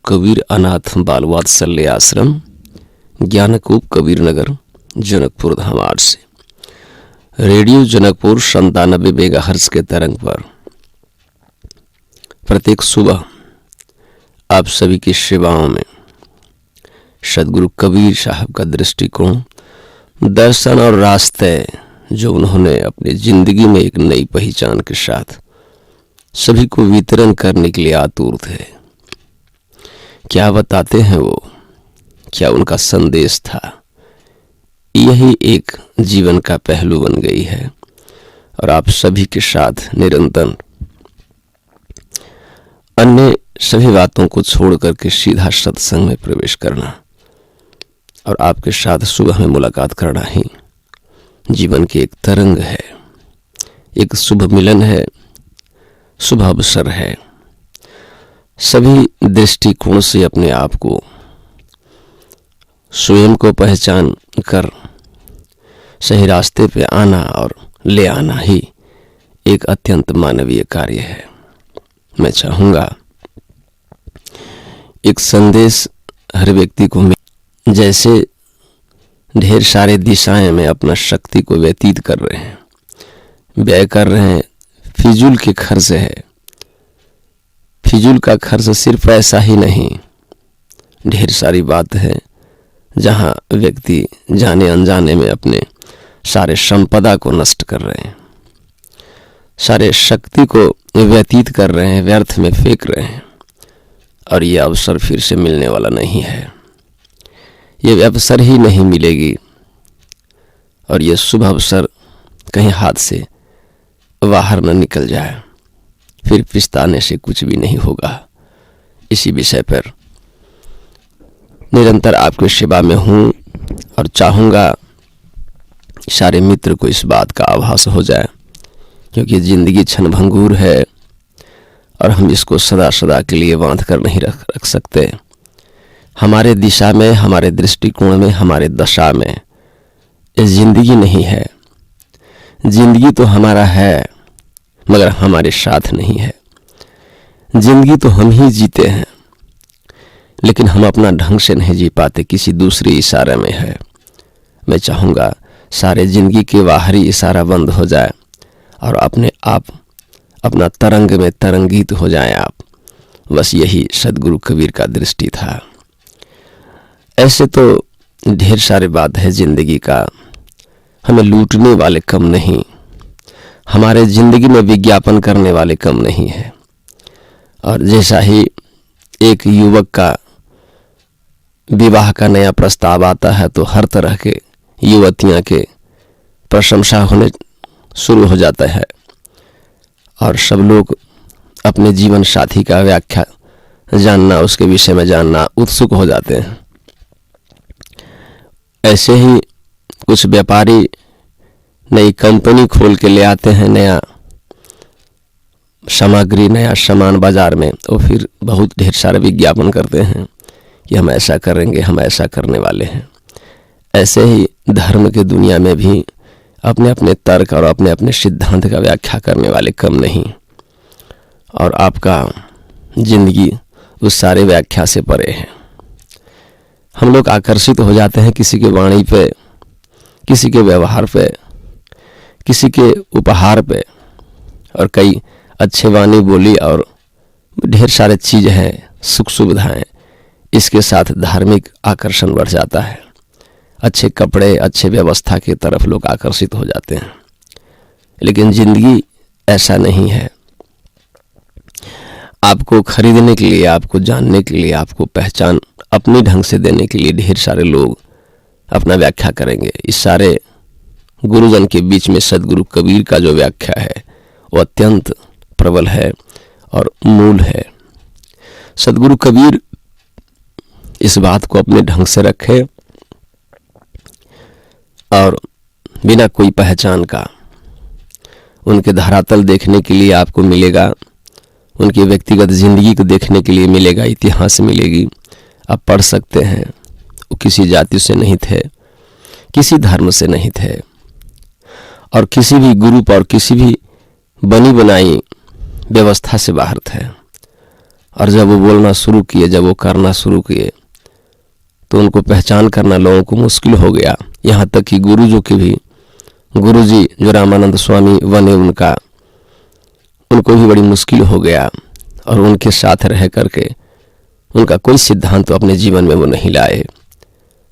कबीर अनाथ बाल वात्सल्य आश्रम, ज्ञानकूप कबीर नगर, जनकपुर धामार से रेडियो जनकपुर 97 मेगाहर्ट्ज के तरंग पर प्रत्येक सुबह आप सभी की सेवाओं में सदगुरु कबीर साहब का दृष्टिकोण, दर्शन और रास्ते जो उन्होंने अपनी जिंदगी में एक नई पहचान के साथ सभी को वितरण करने के लिए आतुर थे। क्या बताते हैं वो, क्या उनका संदेश था, यही एक जीवन का पहलू बन गई है और आप सभी के साथ निरंतर अन्य सभी बातों को छोड़ करके सीधा सत्संग में प्रवेश करना और आपके साथ सुबह में मुलाकात करना ही जीवन की एक तरंग है, एक शुभ मिलन है, शुभ अवसर है। सभी दृष्टिकोण से अपने आप को, स्वयं को पहचान कर सही रास्ते पे आना और ले आना ही एक अत्यंत मानवीय कार्य है। मैं चाहूँगा एक संदेश हर व्यक्ति को मिले। जैसे ढेर सारे दिशाएं में अपना शक्ति को व्यतीत कर रहे हैं, व्यय कर रहे हैं, फिजूल के खर्च है। फिजूल का खर्च सिर्फ ऐसा ही नहीं, ढेर सारी बात है जहां व्यक्ति जाने अनजाने में अपने सारे संपदा को नष्ट कर रहे हैं, सारे शक्ति को व्यतीत कर रहे हैं, व्यर्थ में फेंक रहे हैं और ये अवसर फिर से मिलने वाला नहीं है। ये अवसर ही नहीं मिलेगी और ये शुभ अवसर कहीं हाथ से बाहर न निकल जाए, फिर पछताने से कुछ भी नहीं होगा। इसी विषय पर निरंतर आपकी सेवा में हूँ और चाहूँगा सारे मित्र को इस बात का आभास हो जाए, क्योंकि ज़िंदगी क्षणभंगुर है और हम इसको सदा सदा के लिए बांध कर नहीं रख सकते। हमारे दिशा में, हमारे दृष्टिकोण में, हमारे दशा में ये ज़िंदगी नहीं है। ज़िंदगी तो हमारा है मगर हमारे साथ नहीं है। ज़िंदगी तो हम ही जीते हैं लेकिन हम अपना ढंग से नहीं जी पाते, किसी दूसरे इशारे में है। मैं चाहूँगा सारे ज़िंदगी के बाहरी इशारा बंद हो जाए और अपने आप अपना तरंग में तरंगित हो जाएं आप। बस यही सदगुरु कबीर का दृष्टि था। ऐसे तो ढेर सारे बात है ज़िंदगी का, हमें लूटने वाले कम नहीं, हमारे ज़िंदगी में विज्ञापन करने वाले कम नहीं है। और जैसा ही एक युवक का विवाह का नया प्रस्ताव आता है तो हर तरह के युवतियां के प्रशंसा होने शुरू हो जाता है और सब लोग अपने जीवन साथी का व्याख्या जानना, उसके विषय में जानना उत्सुक हो जाते हैं। ऐसे ही कुछ व्यापारी नई कंपनी खोल के ले आते हैं, नया सामग्री, नया सामान बाजार में, और फिर बहुत ढेर सारे विज्ञापन करते हैं कि हम ऐसा करेंगे, हम ऐसा करने वाले हैं। ऐसे ही धर्म की दुनिया में भी अपने अपने तर्क और अपने अपने सिद्धांत का व्याख्या करने वाले कम नहीं, और आपका जिंदगी उस सारे व्याख्या से परे है। हम लोग आकर्षित हो जाते हैं किसी के वाणी पे, किसी के व्यवहार पे, किसी के उपहार पे, और कई अच्छे वाणी बोली और ढेर सारे चीज़ हैं, सुख सुविधाएं, इसके साथ धार्मिक आकर्षण बढ़ जाता है। अच्छे कपड़े, अच्छे व्यवस्था की तरफ लोग आकर्षित हो जाते हैं, लेकिन ज़िंदगी ऐसा नहीं है। आपको खरीदने के लिए, आपको जानने के लिए, आपको पहचान अपनी ढंग से देने के लिए ढेर सारे लोग अपना व्याख्या करेंगे। इस सारे गुरुजन के बीच में सदगुरु कबीर का जो व्याख्या है वो अत्यंत प्रबल है और मूल है। सदगुरु कबीर इस बात को अपने ढंग से रखे और बिना कोई पहचान का उनके धरातल देखने के लिए आपको मिलेगा, उनकी व्यक्तिगत ज़िंदगी को देखने के लिए मिलेगा, इतिहास मिलेगी। आप पढ़ सकते हैं, वो किसी जाति से नहीं थे, किसी धर्म से नहीं थे, और किसी भी ग्रुप और किसी भी बनी बनाई व्यवस्था से बाहर थे। और जब वो बोलना शुरू किए, जब वो करना शुरू किए, तो उनको पहचान करना लोगों को मुश्किल हो गया। यहाँ तक कि गुरु जी जो रामानंद स्वामी बने उनको भी बड़ी मुश्किल हो गया, और उनके साथ रह करके उनका कोई सिद्धांत तो अपने जीवन में वो नहीं लाए।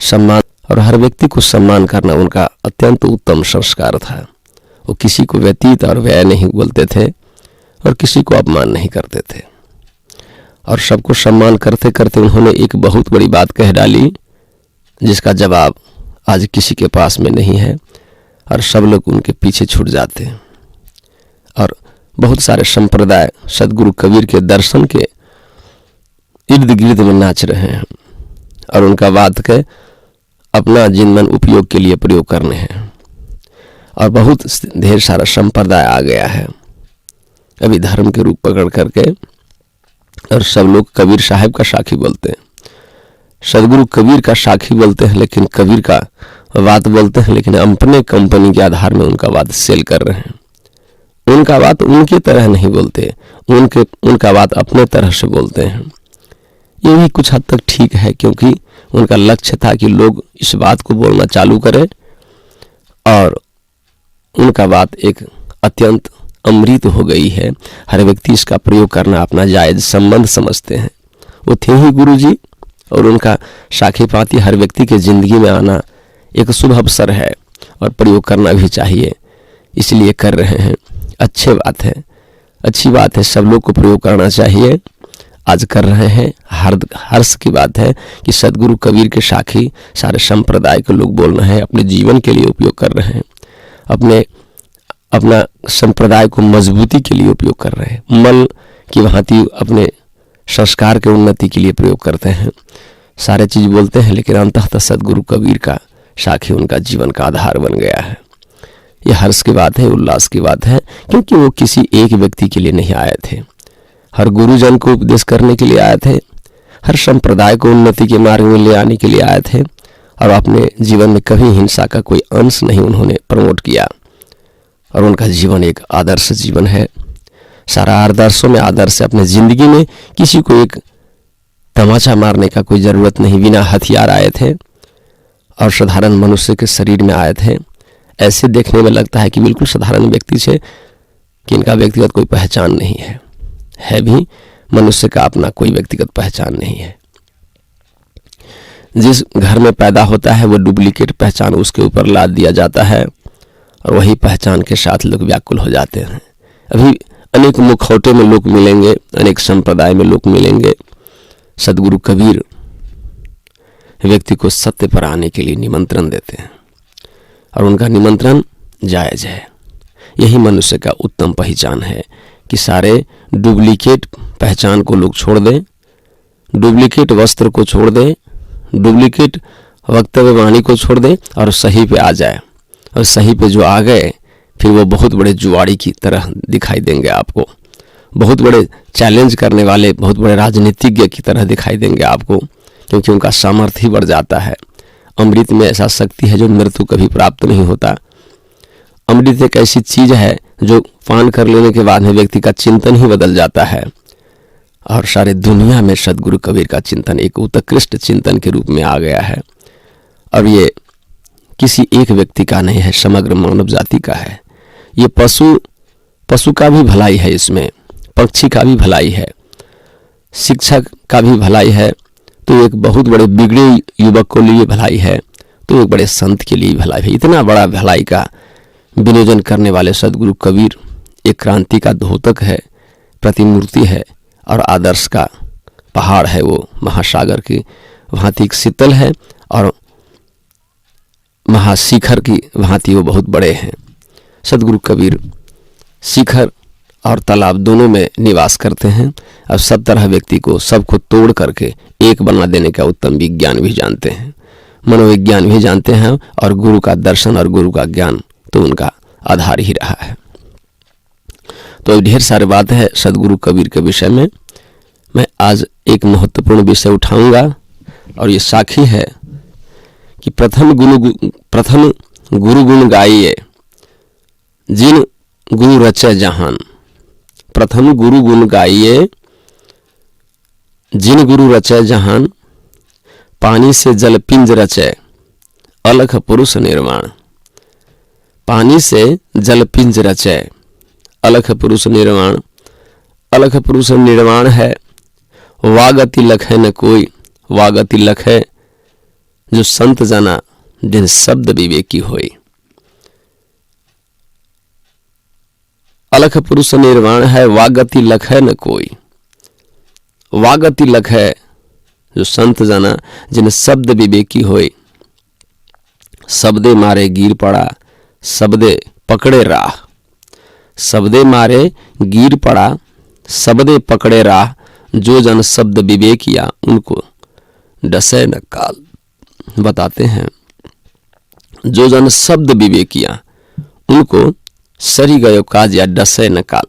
सम्मान और हर व्यक्ति को सम्मान करना उनका अत्यंत उत्तम संस्कार था। वो किसी को व्यतीत और व्यय नहीं बोलते थे और किसी को अपमान नहीं करते थे, और सबको सम्मान करते करते उन्होंने एक बहुत बड़ी बात कह डाली जिसका जवाब आज किसी के पास में नहीं है, और सब लोग उनके पीछे छूट जाते हैं। और बहुत सारे संप्रदाय सदगुरु कबीर के दर्शन के इर्द गिर्द में नाच रहे हैं, और उनका बात के अपना जिनमन उपयोग के लिए प्रयोग करने हैं। और बहुत ढेर सारा संप्रदाय आ गया है अभी धर्म के रूप पकड़ करके, और सब लोग कबीर साहब का साखी बोलते हैं, सदगुरु कबीर का साखी बोलते हैं, लेकिन कबीर का बात बोलते हैं, लेकिन अपने कंपनी के आधार में उनका बात सेल कर रहे हैं। उनका बात उनके तरह नहीं बोलते, उनका बात अपने तरह से बोलते हैं। ये भी कुछ हद तक ठीक है, क्योंकि उनका लक्ष्य था कि लोग इस बात को बोलना चालू करें, और उनका बात एक अत्यंत अमृत हो गई है। हर व्यक्ति इसका प्रयोग करना अपना जायज संबंध समझते हैं। वो थे ही गुरु जी, और उनका साखी पाती हर व्यक्ति के जिंदगी में आना एक शुभ अवसर है, और प्रयोग करना भी चाहिए, इसलिए कर रहे हैं। अच्छी बात है, सब लोग को प्रयोग करना चाहिए। आज कर रहे हैं। हर्ष की बात है कि सदगुरु कबीर के साखी सारे संप्रदाय के लोग बोल रहे हैं, अपने जीवन के लिए उपयोग कर रहे हैं, अपना संप्रदाय को मजबूती के लिए उपयोग कर रहे हैं, मल की भांति अपने संस्कार के उन्नति के लिए प्रयोग करते हैं। सारे चीज बोलते हैं, लेकिन अंततः सदगुरु कबीर का साखी उनका जीवन का आधार बन गया है। यह हर्ष की बात है, उल्लास की बात है, क्योंकि वो किसी एक व्यक्ति के लिए नहीं आए थे, हर गुरुजन को उपदेश करने के लिए आए थे, हर संप्रदाय को उन्नति के मार्ग में ले आने के लिए आए थे, और अपने जीवन में कभी हिंसा का कोई अंश नहीं उन्होंने प्रमोट किया। और उनका जीवन एक आदर्श जीवन है। सारा आदर्शों में आदर्श है। अपने जिंदगी में किसी को एक तमाचा मारने का कोई ज़रूरत नहीं, बिना हथियार आए थे और साधारण मनुष्य के शरीर में आए थे। ऐसे देखने में लगता है कि बिल्कुल साधारण व्यक्ति से, कि इनका व्यक्तिगत कोई पहचान नहीं है भी मनुष्य का अपना कोई व्यक्तिगत पहचान नहीं है। जिस घर में पैदा होता है वो डुप्लीकेट पहचान उसके ऊपर लाद दिया जाता है, और वही पहचान के साथ लोग व्याकुल हो जाते हैं। अभी अनेक मुखौटे में लोग मिलेंगे, अनेक संप्रदाय में लोग मिलेंगे। सदगुरु कबीर व्यक्ति को सत्य पर आने के लिए निमंत्रण देते हैं, और उनका निमंत्रण जायज है। यही मनुष्य का उत्तम पहचान है कि सारे डुप्लीकेट पहचान को लोग छोड़ दें, डुप्लीकेट वस्त्र को छोड़ दें, डुप्लीकेट वक्तव्य वाणी को छोड़ दें, और सही पे आ जाए। और सही पे जो आ गए फिर वो बहुत बड़े जुआड़ी की तरह दिखाई देंगे आपको, बहुत बड़े चैलेंज करने वाले, बहुत बड़े राजनीतिज्ञ की तरह दिखाई देंगे आपको, क्योंकि उनका सामर्थ्य ही बढ़ जाता है। अमृत में ऐसा शक्ति है जो मृत्यु कभी प्राप्त नहीं होता। अमृत एक ऐसी चीज है जो पान कर लेने के बाद में व्यक्ति का चिंतन ही बदल जाता है, और सारे दुनिया में सदगुरु कबीर का चिंतन एक उत्कृष्ट चिंतन के रूप में आ गया है। और ये किसी एक व्यक्ति का नहीं है, समग्र मानव जाति का है। ये पशु का भी भलाई है, इसमें पक्षी का भी भलाई है, शिक्षक का भी भलाई है, तो एक बहुत बड़े बिगड़े युवक को लिए भलाई है, तो एक बड़े संत के लिए भलाई है। इतना बड़ा भलाई का विनियोजन करने वाले सदगुरु कबीर एक क्रांति का द्योतक है, प्रतिमूर्ति है, और आदर्श का पहाड़ है। वो महासागर की भांति शीतल है, और महाशिखर की भांति वो बहुत बड़े हैं। सदगुरु कबीर शिखर और तालाब दोनों में निवास करते हैं, और सब तरह व्यक्ति को सबको तोड़ करके एक बना देने का उत्तम विज्ञान भी जानते हैं, मनोविज्ञान भी जानते हैं, और गुरु का दर्शन और गुरु का ज्ञान तो उनका आधार ही रहा है। तो ढेर सारी बात है सदगुरु कबीर के विषय में। मैं आज एक महत्वपूर्ण विषय उठाऊंगा, और ये साखी है कि प्रथम गुरु गुण गाइए जिन गुरु रचे जहान। प्रथम गुरु गुण गाइए जिन गुरु रचय जहान, पानी से जल पिंज रचय, अलख पुरुष निर्माण। पानी से जल पिंज रचय, अलख पुरुष निर्माण। अलख पुरुष निर्माण है, वागति लख है न कोई। वागति लख है जो संत जाना, जिन शब्द विवेकी होई। अलख पुरुष निर्माण है, वागति लख है न कोई। वागति लख है जो संत जाना, जिन शब्द विवेकी होई। शब्दे मारे गिर पड़ा, शब्दे पकड़े राह। शब्दे मारे गिर पड़ा, शब्दे पकड़े राह। जो जन शब्द विवेकिया, उनको डसे न काल। बताते हैं, जो जन शब्द विवेकिया, उनको सरी गयो काज या डसे न काल।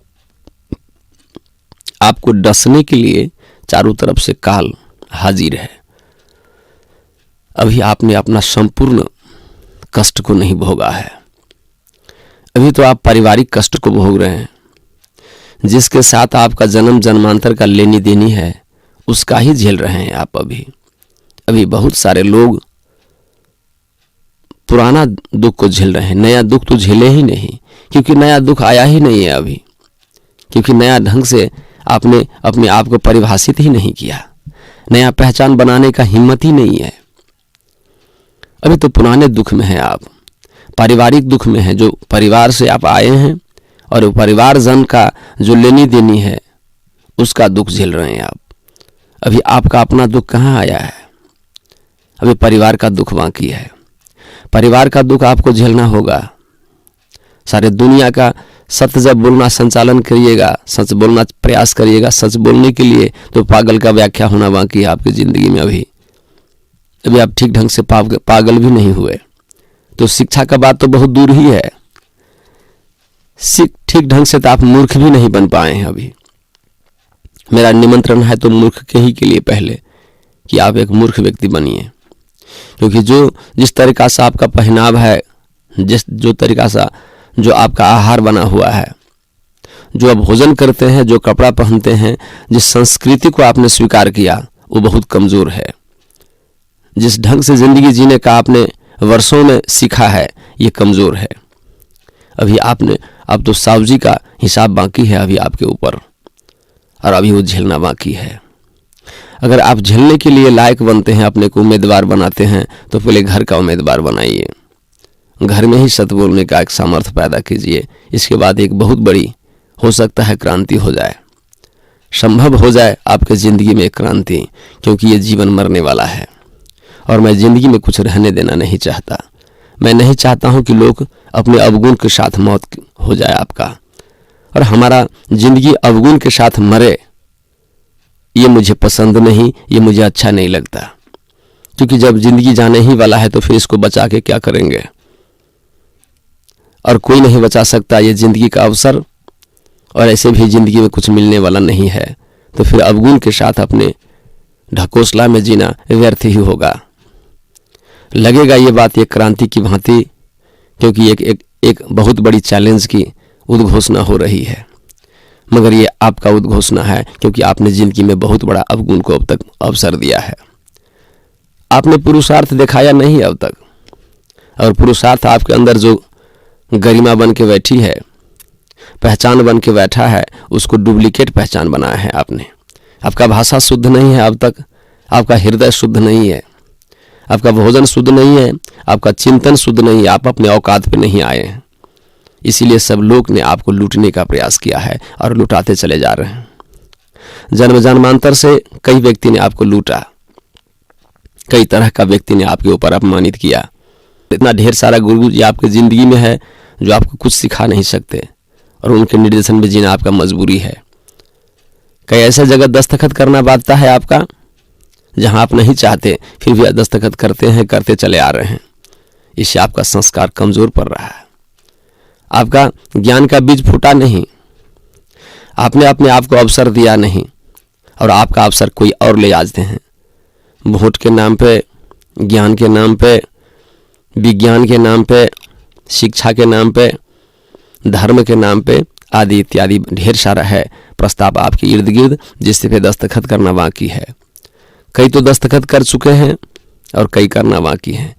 आपको डसने के लिए चारों तरफ से काल हाजिर है। अभी आपने अपना संपूर्ण कष्ट को नहीं भोगा है। अभी तो आप पारिवारिक कष्ट को भोग रहे हैं। जिसके साथ आपका जन्म जन्मांतर का लेनी देनी है, उसका ही झेल रहे हैं आप। अभी बहुत सारे लोग पुराना दुख को झेल रहे हैं, नया दुख तो झेले ही नहीं, क्योंकि नया दुख आया ही नहीं है अभी। क्योंकि नया ढंग से आपने अपने आप को परिभाषित ही नहीं किया, नया पहचान बनाने का हिम्मत ही नहीं है। अभी तो पुराने दुख में है आप, पारिवारिक दुख में है। जो परिवार से आप आए हैं और वो परिवार जन का जो लेनी देनी है, उसका दुख झेल रहे हैं आप। अभी आपका अपना दुख कहाँ आया है? अभी परिवार का दुख बाकी है। परिवार का दुख आपको झेलना होगा। सारे दुनिया का सत्य जब बोलना संचालन करिएगा, सच बोलना प्रयास करिएगा, सच बोलने के लिए तो पागल का व्याख्या होना बाकी है आपकी जिंदगी में। अभी आप ठीक ढंग से पागल भी नहीं हुए, तो शिक्षा का बात तो बहुत दूर ही है। ठीक ढंग से तो आप मूर्ख भी नहीं बन पाए हैं। अभी मेरा निमंत्रण है तो मूर्ख के ही के लिए पहले कि आप एक मूर्ख व्यक्ति बनिए। क्योंकि जिस तरीका से आपका पहनाव है, जो तरीका से जो आपका आहार बना हुआ है, जो आप भोजन करते हैं, जो कपड़ा पहनते हैं, जिस संस्कृति को आपने स्वीकार किया, वो बहुत कमजोर है। जिस ढंग से जिंदगी जीने का आपने वर्षों में सीखा है, ये कमजोर है। अभी अब तो साहब जी का हिसाब बाकी है अभी आपके ऊपर, और अभी वो झेलना बाकी है। अगर आप झेलने के लिए लायक बनते हैं, अपने को उम्मीदवार बनाते हैं, तो पहले घर का उम्मीदवार बनाइए। घर में ही सत्य बोलने का एक सामर्थ्य पैदा कीजिए। इसके बाद एक बहुत बड़ी हो सकता है क्रांति हो जाए, संभव हो जाए आपके ज़िंदगी में एक क्रांति। क्योंकि ये जीवन मरने वाला है और मैं ज़िंदगी में कुछ रहने देना नहीं चाहता। मैं नहीं चाहता हूँ कि लोग अपने अवगुण के साथ मौत हो जाए आपका, और हमारा ज़िंदगी अवगुण के साथ मरे, ये मुझे पसंद नहीं, ये मुझे अच्छा नहीं लगता। क्योंकि जब ज़िंदगी जाने ही वाला है तो फिर इसको बचा के क्या करेंगे? और कोई नहीं बचा सकता ये ज़िंदगी का अवसर, और ऐसे भी ज़िंदगी में कुछ मिलने वाला नहीं है। तो फिर अवगुण के साथ अपने ढकोसला में जीना व्यर्थ ही होगा। लगेगा ये बात एक क्रांति की भांति, क्योंकि एक बहुत बड़ी चैलेंज की उद्घोषणा हो रही है। मगर ये आपका उद्घोषणा है, क्योंकि आपने जिंदगी में बहुत बड़ा अवगुण को अब तक अवसर दिया है। आपने पुरुषार्थ दिखाया नहीं अब तक, और पुरुषार्थ आपके अंदर जो गरिमा बन के बैठी है, पहचान बन के बैठा है, उसको डुप्लीकेट पहचान बनाया है आपने। आपका भाषा शुद्ध नहीं है अब तक, आपका हृदय शुद्ध नहीं है, आपका भोजन शुद्ध नहीं है, आपका चिंतन शुद्ध नहीं है, आप अपने औकात पे नहीं आए हैं। इसीलिए सब लोग ने आपको लूटने का प्रयास किया है और लुटाते चले जा रहे हैं। जन्म जन्मांतर से कई व्यक्ति ने आपको लूटा, कई तरह का व्यक्ति ने आपके ऊपर अपमानित किया। इतना ढेर सारा गुरु जी आपकी ज़िंदगी में है जो आपको कुछ सिखा नहीं सकते, और उनके निर्देशन में जीना आपका मजबूरी है। कई ऐसे जगह दस्तखत करना बांधता है आपका, जहां आप नहीं चाहते फिर भी दस्तखत करते हैं, करते चले आ रहे हैं। इससे आपका संस्कार कमजोर पड़ रहा है। आपका ज्ञान का बीज फूटा नहीं, आपने अपने आप को अवसर दिया नहीं, और आपका अवसर कोई और ले जाते हैं। वोट के नाम पे, ज्ञान के नाम पे, विज्ञान के नाम पे, शिक्षा के नाम पे, धर्म के नाम पे आदि इत्यादि ढेर सारा है प्रस्ताव आपके इर्द गिर्द, जिस पे दस्तखत करना बाकी है। कई तो दस्तखत कर चुके हैं और कई करना बाकी है।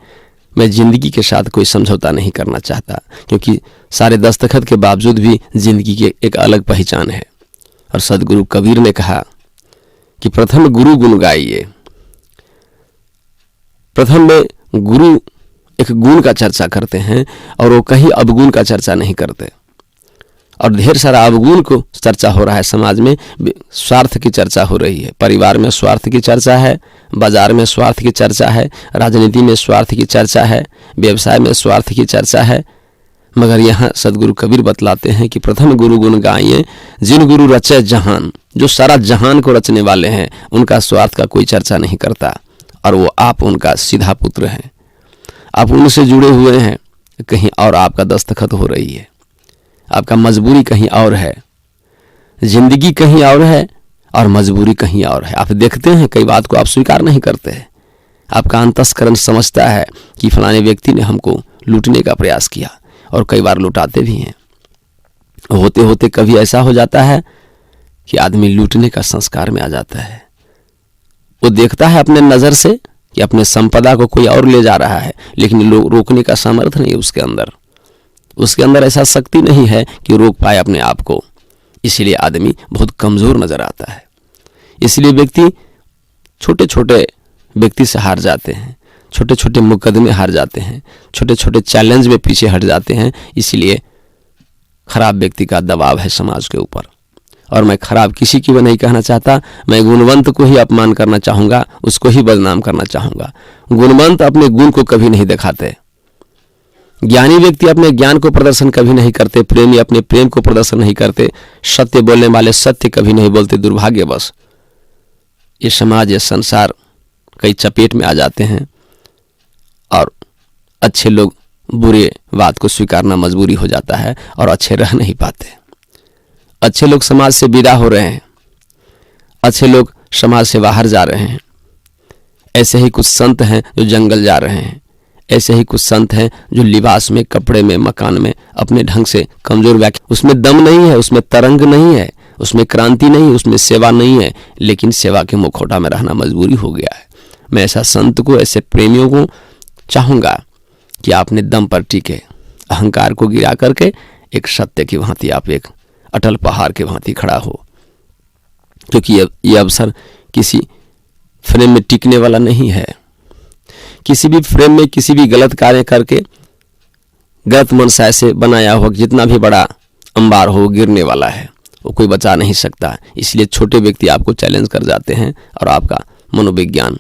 मैं जिंदगी के साथ कोई समझौता नहीं करना चाहता, क्योंकि सारे दस्तखत के बावजूद भी जिंदगी की एक अलग पहचान है। और सदगुरु कबीर ने कहा कि प्रथम गुरु गुण गाइए। प्रथम में गुरु एक गुण का चर्चा करते हैं और वो कहीं अवगुण का चर्चा नहीं करते। और ढेर सारा अवगुण को चर्चा हो रहा है, समाज में स्वार्थ की चर्चा हो रही है, परिवार में स्वार्थ की चर्चा है, बाजार में स्वार्थ की चर्चा है, राजनीति में स्वार्थ की चर्चा है, व्यवसाय में स्वार्थ की चर्चा है। मगर यहाँ सदगुरु कबीर बतलाते हैं कि प्रथम गुरु गुण गाइए, जिन गुरु रचे जहान, जो सारा जहान को रचने वाले हैं, उनका स्वार्थ का कोई चर्चा नहीं करता। और वो आप उनका सीधा पुत्र हैं, आप उनसे जुड़े हुए हैं। कहीं और आपका दस्तखत हो रही है, आपका मजबूरी कहीं और है, जिंदगी कहीं और है और मजबूरी कहीं और है। आप देखते हैं कई बात को आप स्वीकार नहीं करते हैं। आपका अंतस्करण समझता है कि फलाने व्यक्ति ने हमको लूटने का प्रयास किया, और कई बार लुटाते भी हैं। होते होते कभी ऐसा हो जाता है कि आदमी लूटने का संस्कार में आ जाता है। वो देखता है अपने नज़र से कि अपने संपदा को कोई और ले जा रहा है, लेकिन रोकने का सामर्थ्य नहीं है उसके अंदर ऐसा शक्ति नहीं है कि रोक पाए अपने आप को। इसलिए आदमी बहुत कमज़ोर नज़र आता है। इसलिए व्यक्ति छोटे छोटे व्यक्ति से हार जाते हैं, छोटे छोटे मुकदमे हार जाते हैं, छोटे छोटे चैलेंज में पीछे हट जाते हैं। इसलिए खराब व्यक्ति का दबाव है समाज के ऊपर। और मैं खराब किसी की भी नहीं कहना चाहता, मैं गुणवंत को ही अपमान करना चाहूँगा, उसको ही बदनाम करना चाहूँगा। गुणवंत अपने गुण को कभी नहीं दिखाते, ज्ञानी व्यक्ति अपने ज्ञान को प्रदर्शन कभी नहीं करते, प्रेमी अपने प्रेम को प्रदर्शन नहीं करते, सत्य बोलने वाले सत्य कभी नहीं बोलते। दुर्भाग्यवश ये समाज, ये संसार कई चपेट में आ जाते हैं और अच्छे लोग बुरे बात को स्वीकारना मजबूरी हो जाता है और अच्छे रह नहीं पाते। अच्छे लोग समाज से विदा हो रहे हैं, अच्छे लोग समाज से बाहर जा रहे हैं। ऐसे ही कुछ संत हैं जो जंगल जा रहे हैं, ऐसे ही कुछ संत हैं जो लिबास में, कपड़े में, मकान में अपने ढंग से कमजोर व्याख्या, उसमें दम नहीं है, उसमें तरंग नहीं है, उसमें क्रांति नहीं, उसमें सेवा नहीं है, लेकिन सेवा के मुखौटा में रहना मजबूरी हो गया है। मैं ऐसा संत को, ऐसे प्रेमियों को चाहूँगा कि आपने दम पर टिके, अहंकार को गिरा करके एक सत्य की भांति आप एक अटल पहाड़ के भांति खड़ा हो। क्योंकि ये अवसर किसी फ्रेम में टिकने वाला नहीं है। किसी भी फ्रेम में किसी भी गलत कार्य करके गलत मनसाय से बनाया हुआ जितना भी बड़ा अंबार हो, गिरने वाला है, वो कोई बचा नहीं सकता। इसलिए छोटे व्यक्ति आपको चैलेंज कर जाते हैं और आपका मनोविज्ञान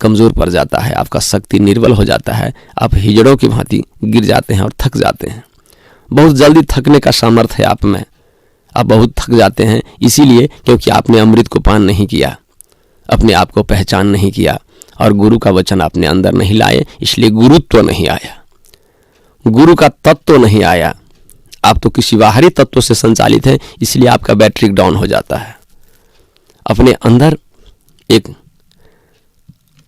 कमज़ोर पड़ जाता है, आपका शक्ति निर्बल हो जाता है, आप हिजड़ों की भांति गिर जाते हैं और थक जाते हैं। बहुत जल्दी थकने का सामर्थ्य है आप में, आप बहुत थक जाते हैं। इसीलिए क्योंकि आपने अमृत को पान नहीं किया, अपने आप को पहचान नहीं किया और गुरु का वचन अपने अंदर नहीं लाए, इसलिए गुरुत्व नहीं आया, गुरु का तत्व नहीं आया। आप तो किसी बाहरी तत्व से संचालित हैं, इसलिए आपका बैटरी डाउन हो जाता है। अपने अंदर एक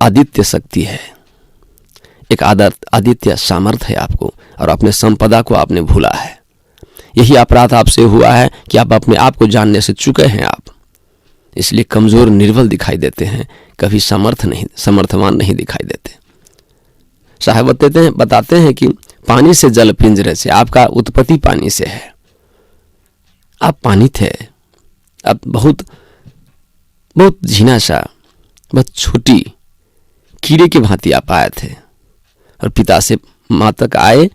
आदित्य शक्ति है, एक आदित्य सामर्थ्य है आपको, और अपने संपदा को आपने भूला है। यही अपराध आपसे हुआ है कि आप अपने आप को जानने से चुके हैं आप, इसलिए कमजोर निर्बल दिखाई देते हैं, कभी समर्थवान नहीं दिखाई देते। साहब बताते हैं कि पानी से जल पिंजरे से, आपका उत्पत्ति पानी से है। आप पानी थे, आप बहुत झीना सा, बहुत छोटी कीड़े की भांति आप आए थे और पिता से माँ तक आए,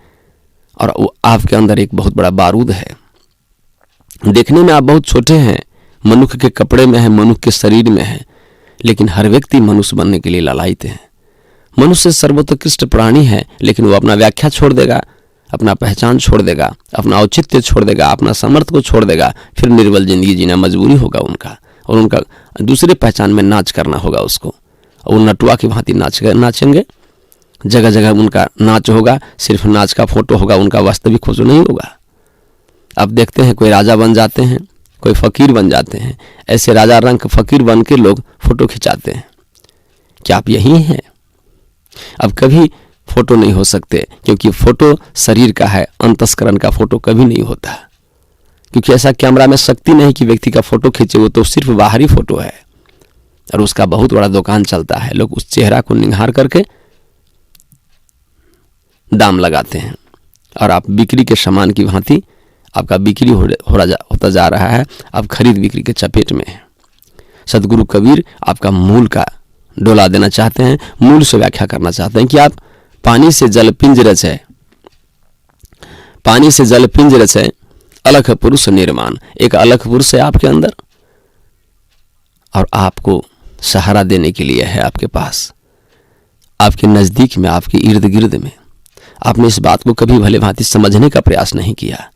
और वो आपके अंदर एक बहुत बड़ा बारूद है। देखने में आप बहुत छोटे हैं, मनुष्य के कपड़े में है, मनुष्य के शरीर में है, लेकिन हर व्यक्ति मनुष्य बनने के लिए लालायित है। मनुष्य सर्वोत्कृष्ट प्राणी है, लेकिन वो अपना व्याख्या छोड़ देगा, अपना पहचान छोड़ देगा, अपना औचित्य छोड़ देगा, अपना सामर्थ्य को छोड़ देगा, फिर निर्बल जिंदगी जीना मजबूरी होगा उनका, और उनका दूसरे पहचान में नाच करना होगा उसको, और वो नटुआ की भांति नाचेंगे। जगह जगह उनका नाच होगा, सिर्फ नाच का फोटो होगा, उनका वास्तविक फोटो नहीं होगा। आप देखते हैं कोई राजा बन जाते हैं, कोई फकीर बन जाते हैं, ऐसे राजा रंग फकीर बन के लोग फोटो खिंचाते हैं। क्या आप यही हैं? अब कभी फोटो नहीं हो सकते, क्योंकि फोटो शरीर का है, अंतस्करण का फोटो कभी नहीं होता। क्योंकि ऐसा कैमरा में शक्ति नहीं कि व्यक्ति का फोटो खींचे, वो तो सिर्फ बाहरी फोटो है और उसका बहुत बड़ा दुकान चलता है। लोग उस चेहरा को निहार करके दाम लगाते हैं और आप बिक्री के सामान की भांति आपका बिक्री होता जा रहा है। आप खरीद बिक्री के चपेट में हैं। सदगुरु कबीर आपका मूल का डोला देना चाहते हैं, मूल से व्याख्या करना चाहते हैं कि आप पानी से जल पिंज रचे, पानी से जल पिंज रचे, अलख पुरुष निर्माण। एक अलख पुरुष है आपके अंदर और आपको सहारा देने के लिए है आपके पास, आपके नजदीक में, आपके इर्द गिर्द में। आपने इस बात को कभी भले भांति समझने का प्रयास नहीं किया।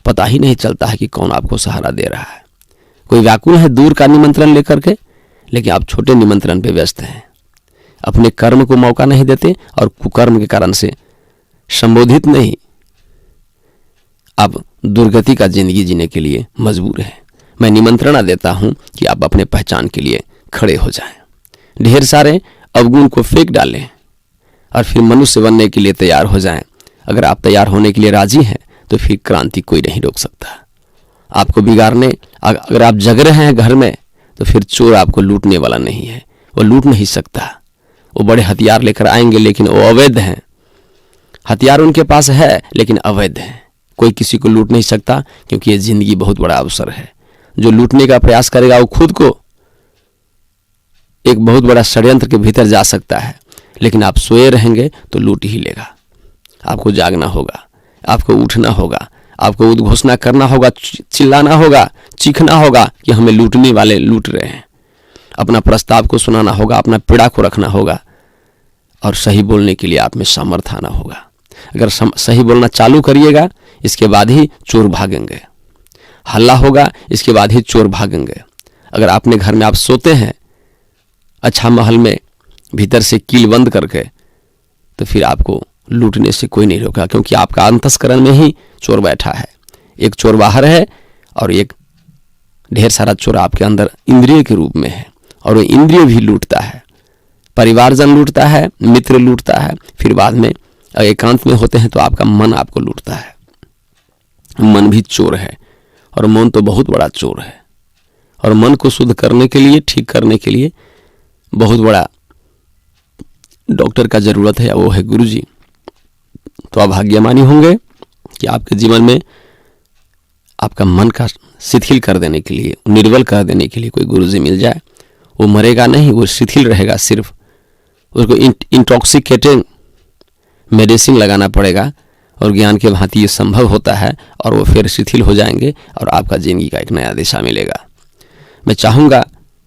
पता ही नहीं चलता है कि कौन आपको सहारा दे रहा है। कोई व्याकुल है दूर का निमंत्रण लेकर के, लेकिन आप छोटे निमंत्रण पे व्यस्त हैं। अपने कर्म को मौका नहीं देते और कुकर्म के कारण से संबोधित नहीं, आप दुर्गति का जिंदगी जीने के लिए मजबूर हैं। मैं निमंत्रणा देता हूं कि आप अपने पहचान के लिए खड़े हो जाएं, ढेर सारे अवगुण को फेंक डालें और फिर मनुष्य बनने के लिए तैयार हो जाएं। अगर आप तैयार होने के लिए राजी हैं तो फिर क्रांति कोई नहीं रोक सकता आपको बिगाड़ने। अगर आप जग रहे हैं घर में तो फिर चोर आपको लूटने वाला नहीं है, वो लूट नहीं सकता। वो बड़े हथियार लेकर आएंगे लेकिन वो अवैध हैं। हथियार उनके पास है लेकिन अवैध है। कोई किसी को लूट नहीं सकता क्योंकि ये जिंदगी बहुत बड़ा अवसर है। जो लूटने का प्रयास करेगा वो खुद को एक बहुत बड़ा षड्यंत्र के भीतर जा सकता है, लेकिन आप सोए रहेंगे तो लूट ही लेगा। आपको जागना होगा, आपको उठना होगा, आपको उद्घोषणा करना होगा, चिल्लाना होगा, चीखना होगा कि हमें लूटने वाले लूट रहे हैं। अपना प्रस्ताव को सुनाना होगा, अपना पीड़ा को रखना होगा और सही बोलने के लिए आप में सामर्थ्य आना होगा। अगर सही बोलना चालू करिएगा, इसके बाद ही चोर भागेंगे। हल्ला होगा, इसके बाद ही चोर भागेंगे। अगर अपने घर में आप सोते हैं अच्छा महल में भीतर से कील बंद करके, तो फिर आपको लूटने से कोई नहीं रोका, क्योंकि आपका अंतस्करण में ही चोर बैठा है। एक चोर बाहर है और एक ढेर सारा चोर आपके अंदर इंद्रिय के रूप में है, और वो इंद्रिय भी लूटता है। परिवारजन लूटता है, मित्र लूटता है, फिर बाद में एकांत में होते हैं तो आपका मन आपको लूटता है। मन भी चोर है और मन तो बहुत बड़ा चोर है। और मन को शुद्ध करने के लिए, ठीक करने के लिए बहुत बड़ा डॉक्टर का जरूरत है, वो है गुरुजी। तो आप भाग्यमानी होंगे कि आपके जीवन में आपका मन का शिथिल कर देने के लिए, निर्बल कर देने के लिए कोई गुरुजी मिल जाए। वो मरेगा नहीं, वो शिथिल रहेगा। सिर्फ उसको इंटॉक्सिकेटिंग मेडिसिन लगाना पड़ेगा और ज्ञान के भांति ये संभव होता है और वो फिर शिथिल हो जाएंगे और आपका जिंदगी का एक नया दिशा मिलेगा। मैं चाहूँगा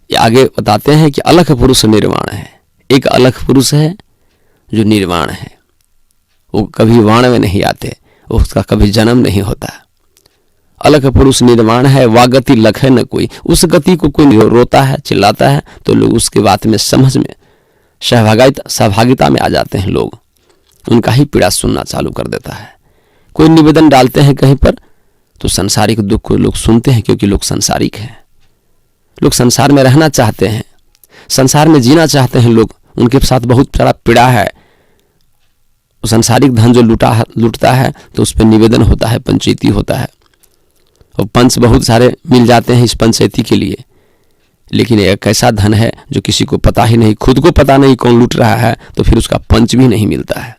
ये आगे बताते हैं कि अलख पुरुष निर्वाण है। एक अलख पुरुष है जो निर्वाण है, वो कभी वाण में नहीं आते, उसका कभी जन्म नहीं होता। अलख पुरुष निर्वाण है, वागति लख है न कोई। उस गति को कोई रोता है, चिल्लाता है तो लोग उसके बात में समझ में सहभागिता में आ जाते हैं। लोग उनका ही पीड़ा सुनना चालू कर देता है। कोई निवेदन डालते हैं कहीं पर तो संसारिक दुख को लोग सुनते हैं, क्योंकि लोग संसारिक हैं। लोग संसार में रहना चाहते हैं, संसार में जीना चाहते हैं। लोग उनके साथ बहुत सारा पीड़ा है। संसारिक धन जो लूटता है तो उस पर निवेदन होता है, पंचायती होता है, और पंच बहुत सारे मिल जाते हैं इस पंचायती के लिए। लेकिन एक ऐसा धन है जो किसी को पता ही नहीं, खुद को पता नहीं कौन लूट रहा है, तो फिर उसका पंच भी नहीं मिलता है।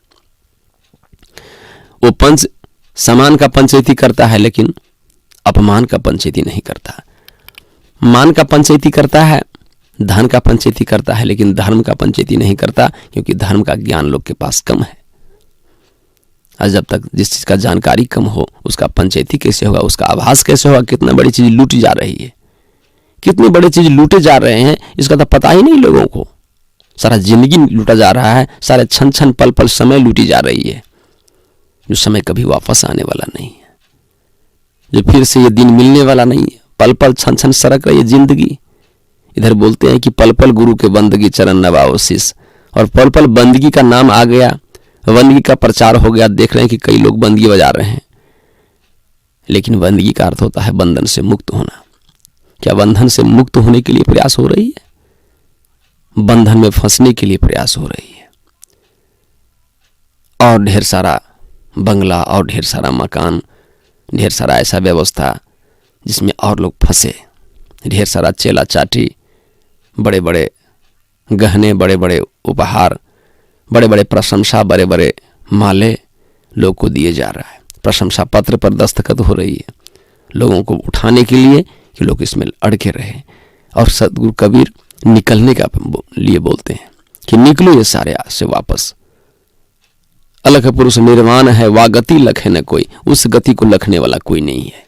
वो पंच समान का पंचायती करता है लेकिन अपमान का पंचायती नहीं करता। मान का पंचायती करता है, धन का पंचायती करता है, लेकिन धर्म का पंचायती नहीं करता, क्योंकि धर्म का ज्ञान लोग के पास कम है। और जब तक जिस चीज का जानकारी कम हो उसका पंचायती कैसे होगा, उसका आभास कैसे होगा। कितना बड़ी चीज लूटी जा रही है, कितनी बड़ी चीज लूटे जा रहे हैं, इसका तो पता ही नहीं लोगों को। सारा जिंदगी लूटा जा रहा है, सारे क्षण क्षण पल पल समय लूटी जा रही है, जो समय कभी वापस आने वाला नहीं है, जो फिर से ये दिन मिलने वाला नहीं है। पल पल क्षण क्षण सरक रही है जिंदगी। इधर बोलते हैं कि पल पल गुरु के बंदगी चरण नवाओ शीस, और पल पल बंदगी का नाम आ गया, बंदगी का प्रचार हो गया। देख रहे हैं कि कई लोग बंदगी बजा रहे हैं, लेकिन बंदगी का अर्थ होता है बंधन से मुक्त होना। क्या बंधन से मुक्त होने के लिए प्रयास हो रही है? बंधन में फंसने के लिए प्रयास हो रही है। और ढेर सारा बंगला और ढेर सारा मकान ढेर सारा ऐसा व्यवस्था जिसमें और लोग फंसे, ढेर सारा चेला चाटी, बड़े बड़े गहने, बड़े बड़े उपहार, बड़े बड़े प्रशंसा, बड़े बड़े माले लोग को दिए जा रहा है। प्रशंसा पत्र पर दस्तखत हो रही है लोगों को उठाने के लिए कि लोग इसमें अड़के रहे। और सदगुरु कबीर निकलने का लिए बोलते हैं कि निकलो ये सारे आज से वापस। अलख पुरुष निर्वाण है, वा गति लखे न कोई। उस गति को लखने वाला कोई नहीं है,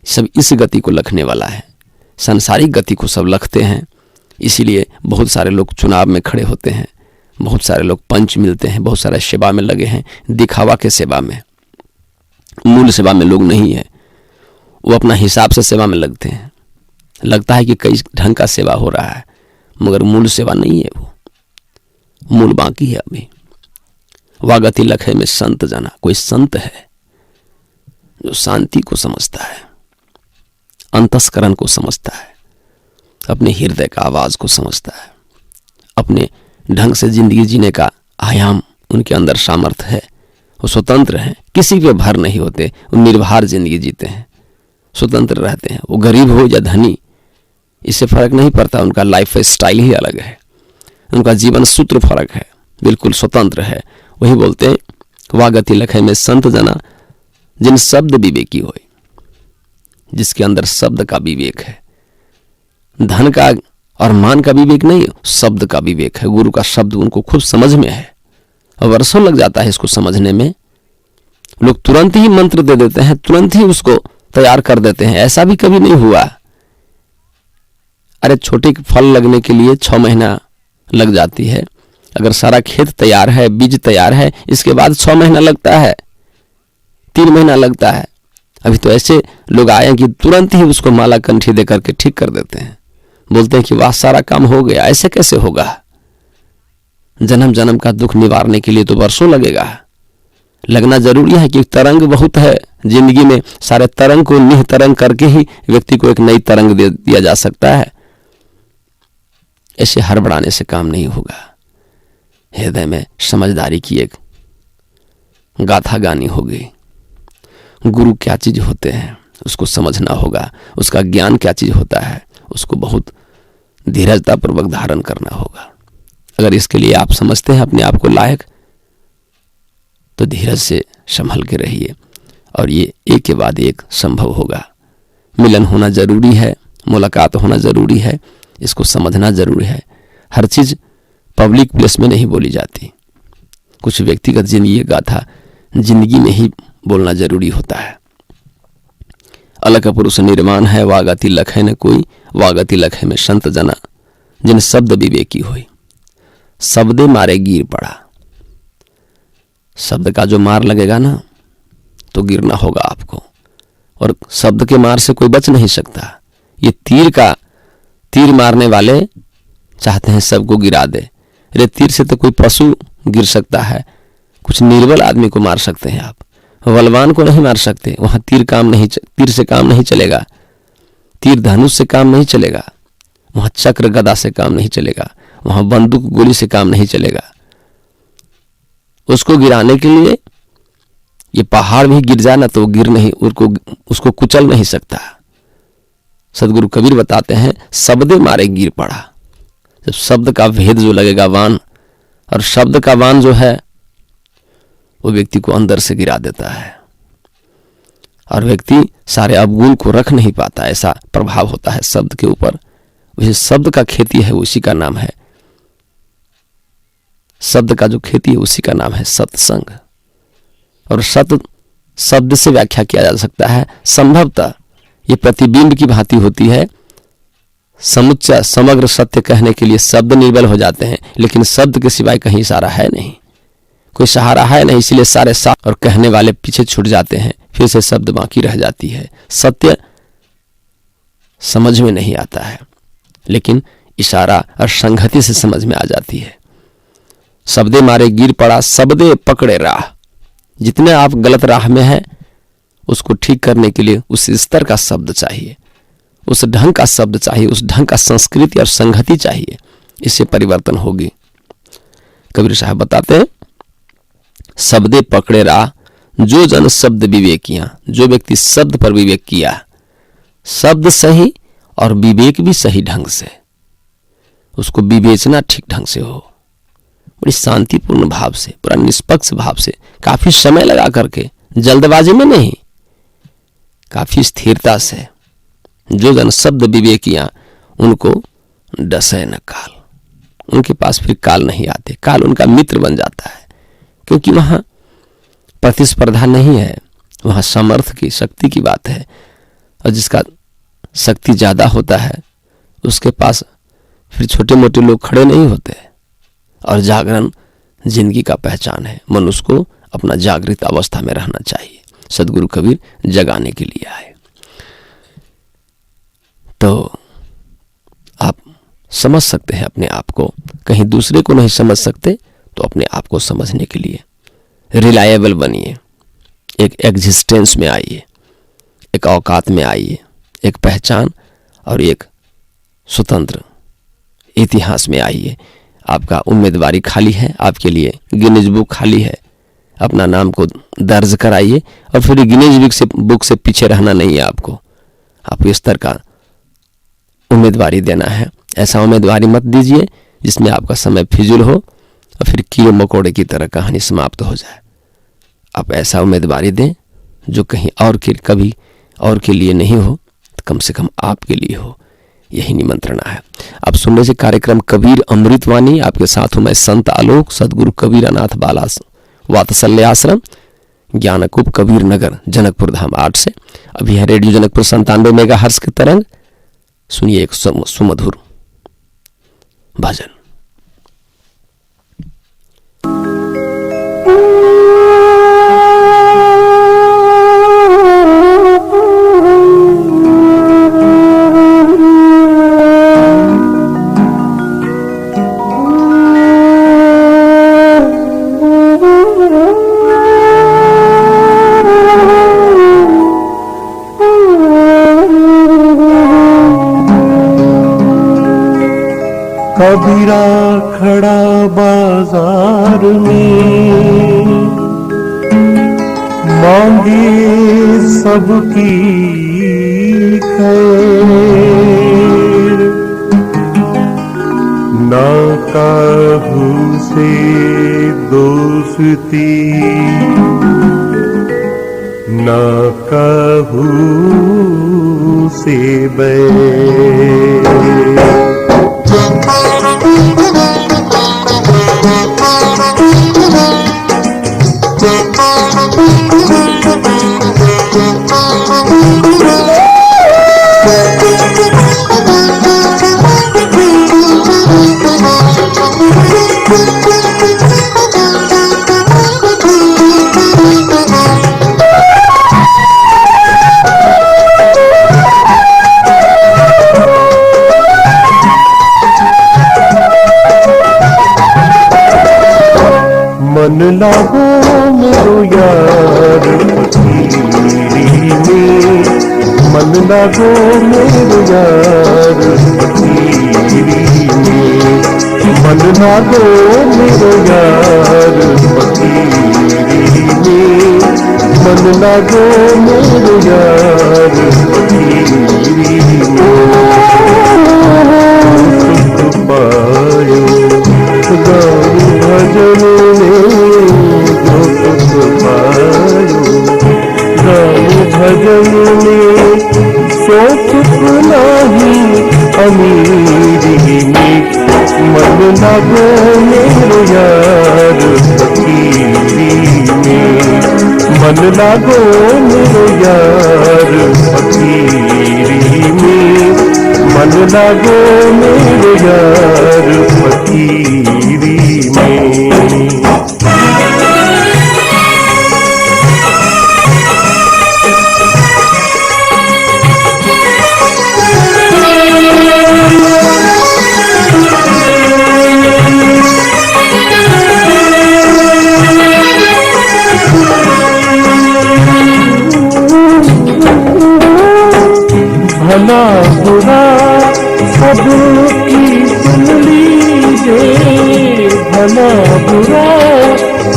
सब इस गति को लखने वाला है। सांसारिक गति को सब लखते हैं, इसीलिए बहुत सारे लोग चुनाव में खड़े होते हैं, बहुत सारे लोग पंच मिलते हैं, बहुत सारे सेवा में लगे हैं, दिखावा के सेवा में। मूल सेवा में लोग नहीं है, वो अपना हिसाब से सेवा में लगते हैं। लगता है कि कई ढंग का सेवा हो रहा है, मगर मूल सेवा नहीं है, वो मूल बाकी है अभी। वागति लखे में संत जाना, कोई संत है जो शांति को समझता है, अंतस्करण को समझता है, अपने हृदय का आवाज को समझता है, अपने ढंग से जिंदगी जीने का आयाम उनके अंदर सामर्थ्य है। वो स्वतंत्र हैं, किसी पे भर नहीं होते, वो निर्भर जिंदगी जीते हैं, स्वतंत्र रहते हैं। वो गरीब हो या धनी, इससे फर्क नहीं पड़ता, उनका लाइफ स्टाइल ही अलग है, उनका जीवन सूत्र फर्क है, बिल्कुल स्वतंत्र है। वही बोलते हैं वागति लखे में संत जना, जिन शब्द विवेकी होए, जिसके अंदर शब्द का विवेक है। धन का और मान का विवेक नहीं, शब्द का विवेक है। गुरु का शब्द उनको खुद समझ में है, और वर्षों लग जाता है इसको समझने में। लोग तुरंत ही मंत्र दे देते हैं, तुरंत ही उसको तैयार कर देते हैं। ऐसा भी कभी नहीं हुआ। अरे छोटे फल लगने के लिए 6 महीना लग जाती है, अगर सारा खेत तैयार है, बीज तैयार है, इसके बाद 6 महीना लगता है, 3 महीना लगता है। अभी तो ऐसे लोग आए कि तुरंत ही उसको माला कंठी दे करके ठीक कर देते हैं, बोलते हैं कि वाह सारा काम हो गया। ऐसे कैसे होगा? जन्म जन्म का दुख निवारने के लिए तो वर्षों लगेगा। लगना जरूरी है कि तरंग बहुत है जिंदगी में, सारे तरंग को निह तरंग करके ही व्यक्ति को एक नई तरंग दे दिया जा सकता है। ऐसे हड़बड़ाने से काम नहीं होगा। हृदय में समझदारी की एक गाथा गानी होगी। गुरु क्या चीज होते हैं उसको समझना होगा, उसका ज्ञान क्या चीज होता है उसको बहुत धीरजता पूर्वक धारण करना होगा। अगर इसके लिए आप समझते हैं अपने आप को लायक, तो धीरज से संभल के रहिए, और ये एक के बाद एक संभव होगा। मिलन होना जरूरी है, मुलाकात होना जरूरी है, इसको समझना जरूरी है। हर चीज पब्लिक प्लेस में नहीं बोली जाती, कुछ व्यक्तिगत जिंदगी गाथा जिंदगी में ही बोलना जरूरी होता है। अलग पुरुष निर्माण है, वागति लखे न कोई, वागति लखे में संत जना, जिन शब्द विवेकी होई। शब्दे मारे गिर पड़ा। शब्द का जो मार लगेगा ना तो गिरना होगा आपको, और शब्द के मार से कोई बच नहीं सकता। ये तीर मारने वाले चाहते हैं सबको गिरा दे। अरे तीर से तो कोई पशु गिर सकता है, कुछ निर्बल आदमी को मार सकते हैं आप, बलवान को नहीं मार सकते। वहां तीर से काम नहीं चलेगा, तीर धनुष से काम नहीं चलेगा, वहां चक्र गदा से काम नहीं चलेगा, वहां बंदूक गोली से काम नहीं चलेगा। उसको गिराने के लिए ये पहाड़ भी गिर जाए ना तो गिर नहीं, उसको कुचल नहीं सकता। सदगुरु कबीर बताते हैं शब्दे मारे गिर पड़ा। जब शब्द का भेद जो लगेगा वान, और शब्द का वान जो है वो व्यक्ति को अंदर से गिरा देता है, और व्यक्ति सारे अवगुण को रख नहीं पाता। ऐसा प्रभाव होता है शब्द के ऊपर। वैसे शब्द का खेती है, उसी का नाम है, शब्द का जो खेती है उसी का नाम है सत्संग। और सत शब्द से व्याख्या किया जा सकता है संभवतः ये प्रतिबिंब की भांति होती है। समुच्चय समग्र सत्य कहने के लिए शब्द निर्बल हो जाते हैं, लेकिन शब्द के सिवाय कहीं सहारा है नहीं, कोई सहारा है नहीं, इसलिए सारे साथ और कहने वाले पीछे छूट जाते हैं, फिर से शब्द बाकी रह जाती है। सत्य समझ में नहीं आता है, लेकिन इशारा और संगति से समझ में आ जाती है। शब्दे मारे गिर पड़ा, शब्दे पकड़े राह। जितने आप गलत राह में हैं उसको ठीक करने के लिए उस स्तर का शब्द चाहिए, उस ढंग का शब्द चाहिए, उस ढंग का संस्कृति और संगति चाहिए, इससे परिवर्तन होगी। कबीर साहब बताते हैं शब्दे पकड़े राह, जो जन शब्द विवेकियां, जो व्यक्ति शब्द पर विवेक किया, शब्द सही और विवेक भी सही ढंग से, उसको विवेचना ठीक ढंग से हो, बड़ी शांतिपूर्ण भाव से, पूरा निष्पक्ष भाव से, काफी समय लगा करके, जल्दबाजी में नहीं, काफी स्थिरता से, जो जन शब्द विवेकियां उनको डसे न काल, उनके पास फिर काल नहीं आते, काल उनका मित्र बन जाता है, क्योंकि वहां प्रतिस्पर्धा नहीं है, वहां सामर्थ्य की, शक्ति की बात है। और जिसका शक्ति ज्यादा होता है उसके पास फिर छोटे मोटे लोग खड़े नहीं होते। और जागरण जिंदगी का पहचान है, मनुष्य को अपना जागृत अवस्था में रहना चाहिए। सदगुरु कबीर जगाने के लिए आए। तो आप समझ सकते हैं अपने आप को, कहीं दूसरे को नहीं समझ सकते तो अपने आप को समझने के लिए रिलायबल बनिए, एक एग्जिस्टेंस में आइए, एक औकात में आइए, एक पहचान और एक स्वतंत्र इतिहास में आइए। आपका उम्मीदवारी खाली है, आपके लिए गिनीज बुक खाली है, अपना नाम को दर्ज कराइए। और फिर गिनीज बुक से पीछे रहना नहीं है आपको इस तरह का उम्मीदवारी देना है। ऐसा उम्मीदवारी मत दीजिए जिसमें आपका समय फिजूल हो और फिर कीड़े मकोड़े की तरह कहानी समाप्त हो जाए। आप ऐसा उम्मीदवारी दें जो कहीं और के, कभी और के लिए नहीं हो, तो कम से कम आपके लिए हो। यही निमंत्रणा है। आप सुन रहे कार्यक्रम कबीर अमृतवाणी, आपके साथ हूं मैं संत आलोक, सदगुरु कबीर अनाथ बाला वात्सल्य आश्रम, ज्ञानकूप कबीर नगर, जनकपुर धाम 8 से। अभी है रेडियो जनकपुर 97 मेगाहर्ट्ज के तरंग। सुनिए एक सुमधुर भजन। कबीरा खड़ा बाजार में, मांगे सबकी खैर, ना काहू से दोस्ती, ना काहू से बैर। मन लागो मेरो यार फकीरी में, मन लागो मेरो यार फकीरी में, मन लागो मेरो यार फकीरी में, मन लागो मेरो यार फकीरी में। सुख पायो गाऊं भजन में, जो सुख पायो गाऊं भजन में, सो सुख नहीं अमीरी में। मन लागो मेरो यार फकीरी में, मन लागो मेरो यार फकीरी में, मन लागो मेरो यार फकीरी में। भला बुरा सबकी सुन लीजिए, भला बुरा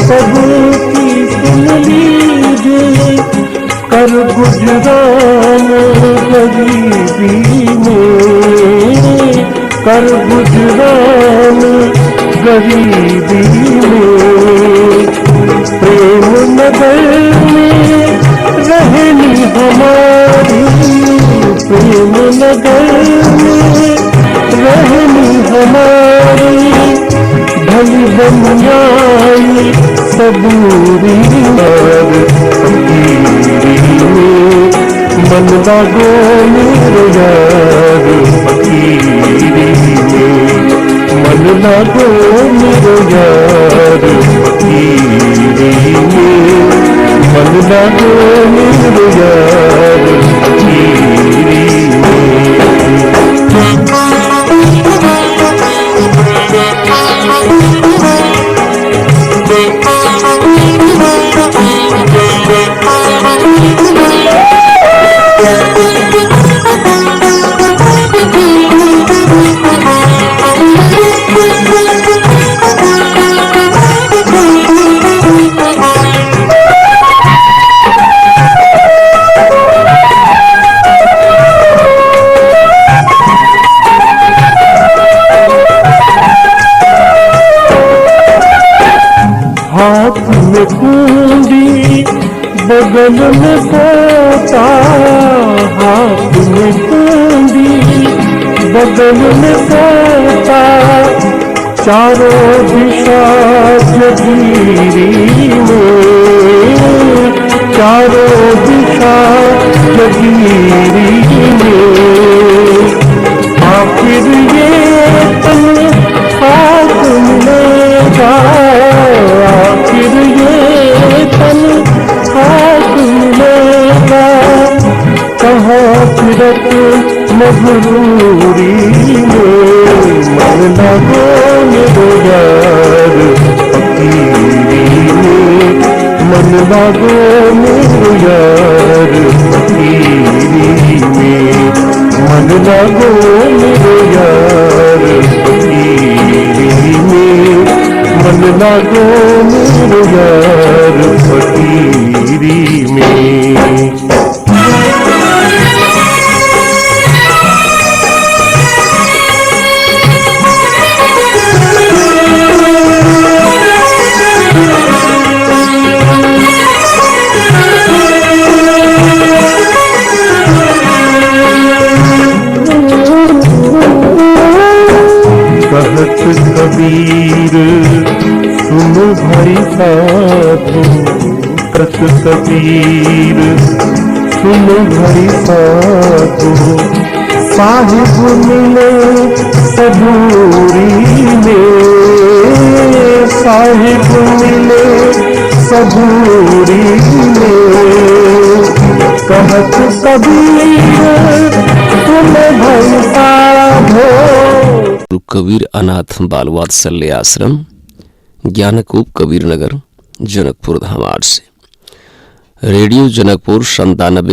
सबकी सुन लीजिए, गुजरान गरीबी में, कर गुजरान गरीबी में, प्रेम नगर में रहनी हमारी, प्रेम नगर में रहनी हमारी, भली बन आई सबूरी और फकीरी में, मन लागो मेरे यार फकीरी में, मन लागो मेरे यार फकीरी में, मन लागो मेरे यार फकीरी में। हाथ में कुंडी बगल में पोता, हाथ में कुंडी बगल में पोता, चारों दिशा जगीरी में, चारों दिशा जगीरी में, आखिर ये तन हाथ मिलेगा, आखिर ये तन हाथ मिलेगा, कहाँ फिरत मजबूरी में, मन लगो मेरे यार फकीरी में, मन लगो मेरे यार फकीरी में, मन लगो मेरे यार फकीरी में, मन लगो मेरे यार फकीरी में। कहत कबीर सुनो भाई साधु, कहत कबीर सुनो भाई साधु, साहिब मिले सबूरी में, साहिब मिले सबूरी में, कहत कबीर सुनो भाई साधु। कबीर अनाथ बाल वात्सल्य आश्रम, ज्ञानकूप कबीर नगर, जनकपुर धाम 8 से। रेडियो जनकपुर 97